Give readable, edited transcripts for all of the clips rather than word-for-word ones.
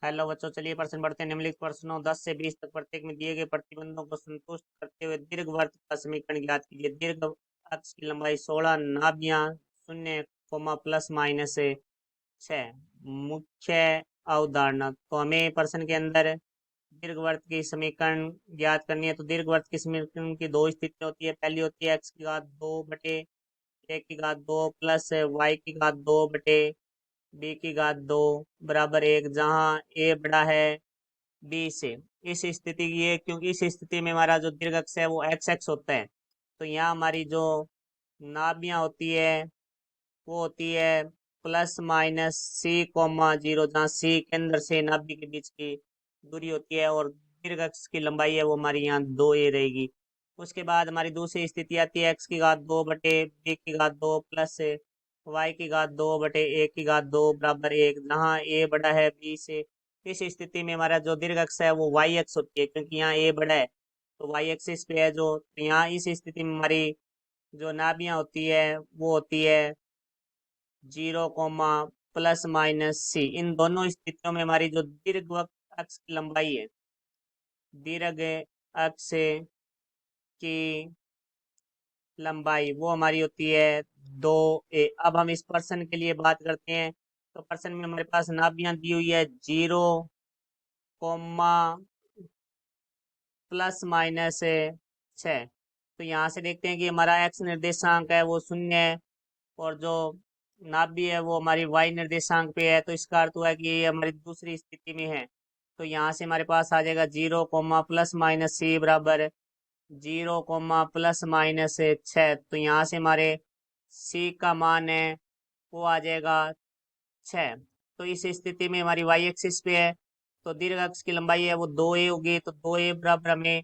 Hello बच्चों, चलिए प्रश्न बढ़ते हैं। निम्नलिखित प्रश्नों 10 से 20 तक प्रत्येक में दिए गए प्रतिबंधों को संतुष्ट करते हुए दीर्घवृत्त का समीकरण ज्ञात कीजिए। दीर्घ अक्ष की लंबाई 16, नाभियां 0, प्लस माइनस 6। मुख्य अवधारणा, तो हमें प्रश्न के अंदर दीर्घवृत्त की समीकरण ज्ञात करनी है। तो दीर्घवृत्त की समीकरण की दो स्थितियां होती है। पहली होती है एक्स की घात 2 बटे ए की घात 2 प्लस वाई की घात 2 बटे बी की घात 2 बराबर 1, जहाँ ए बड़ा है बी से। इस स्थिति की है क्योंकि इस स्थिति में हमारा जो दीर्घ अक्ष है वो एक्स एक्स होता है। तो यहाँ हमारी जो नाभियां होती है वो होती है plus minus C comma zero, जहाँ सी केंद्र से नाभि के बीच की दूरी होती है और दीर्घ अक्ष की लंबाई है वो हमारी यहाँ 2a रहेगी। उसके बाद हमारी दूसरी स्थिति आती है एक्स की घात 2 बटे बी की घात 2 प्लस वाई की घात 2 बटे ए की घात 2 बराबर 1, जहाँ ए बड़ा है बी से। इस स्थिति में हमारा जो दीर्घ अक्ष है वो वाई अक्ष होती है, क्योंकि यहाँ ए बड़ा है तो वाई एक्सिस पे है जो। तो यहाँ इस स्थिति में हमारी जो नाभियां होती है वो होती है 0, प्लस माइनस सी। इन दोनों स्थितियों में हमारी जो दीर्घ अक्ष की लंबाई है, दीर्घ अक्ष की लंबाई वो हमारी होती है 2a। अब हम इस पर्सन के लिए बात करते हैं। तो पर्सन में हमारे पास नाभियां दी हुई है 0, प्लस माइनस 6। तो यहाँ से देखते हैं कि हमारा एक्स निर्देशांक है वो 0 है और जो नाभि है वो हमारी वाई निर्देशांक पे है। तो इसका अर्थ हुआ है कि ये हमारी दूसरी स्थिति में है। तो यहाँ से हमारे पास आ जाएगा 0, प्लस माइनस सी बराबर 0, प्लस माइनस 6। तो यहाँ से हमारे सी का मान है वो आ जाएगा 6। तो इस स्थिति में हमारी वाई एक्सिस पे है तो दीर्घ अक्ष की लंबाई है वो 2a होगी। तो 2a बराबर हमें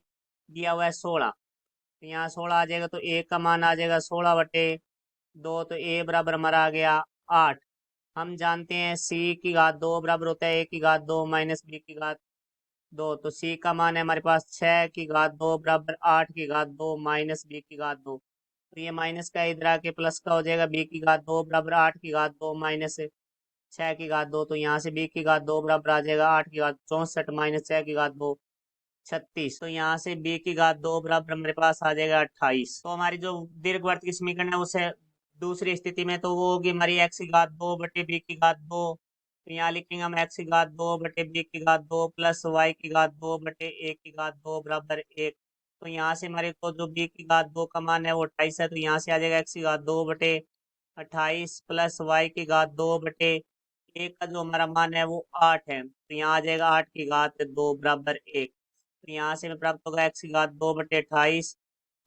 दिया हुआ है 16। तो यहाँ 16 आ जाएगा तो a का मान आ जाएगा 16/2। तो a बराबर हमारा आ गया 8। हम जानते हैं c की घात 2 बराबर होता है a की घात 2 माइनस b की घात 2। तो c का मान है हमारे पास 6 की घात 2 बराबर 8 की घात 2 माइनस b की घात 2। तो ये माइनस का इधर आके प्लस का हो जाएगा। b की घात 2 बराबर 8 की घात 2 माइनस 6 की घात 2। तो यहाँ से b की घात 2 बराबर आ जाएगा 8 की घात 64 माइनस 6 की घात 2 36। तो यहाँ से b की घात 2 बराबर हमारे पास आ जाएगा 28। तो हमारी जो दीर्घवृत्त की समीकरण है उसे दूसरी स्थिति में तो वो होगी हमारी एक्स की घात 2 बटे बी की घात 2। तो यहाँ लिखेंगे हम एक्स की घात 2 बटे बी की घात 2 प्लस वाई की घात 2 बटे ए की घात 2 बराबर 1। तो यहाँ से हमारे को जो बी की घात 2 का मान है वो 28 है। तो यहाँ से आ जाएगा एक्स की घात 2 बटे 28 प्लस वाई की घात 2 बटे एक का जो हमारा मान है वो 8 है। तो यहाँ आ जाएगा 8 की घात 2 बराबर 1। तो यहाँ से हमें प्राप्त होगा एक्स की घात 2/28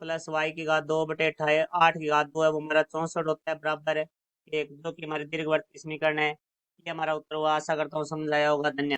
प्लस वाई की घात 2/28, 8 की घात 2 है वो हमारा 64 होता है बराबर है 1, जो कि हमारे दीर्घवृत्त की समीकरण है। ये हमारा उत्तर हुआ। आशा करता हूँ समझ आया होगा। धन्यवाद।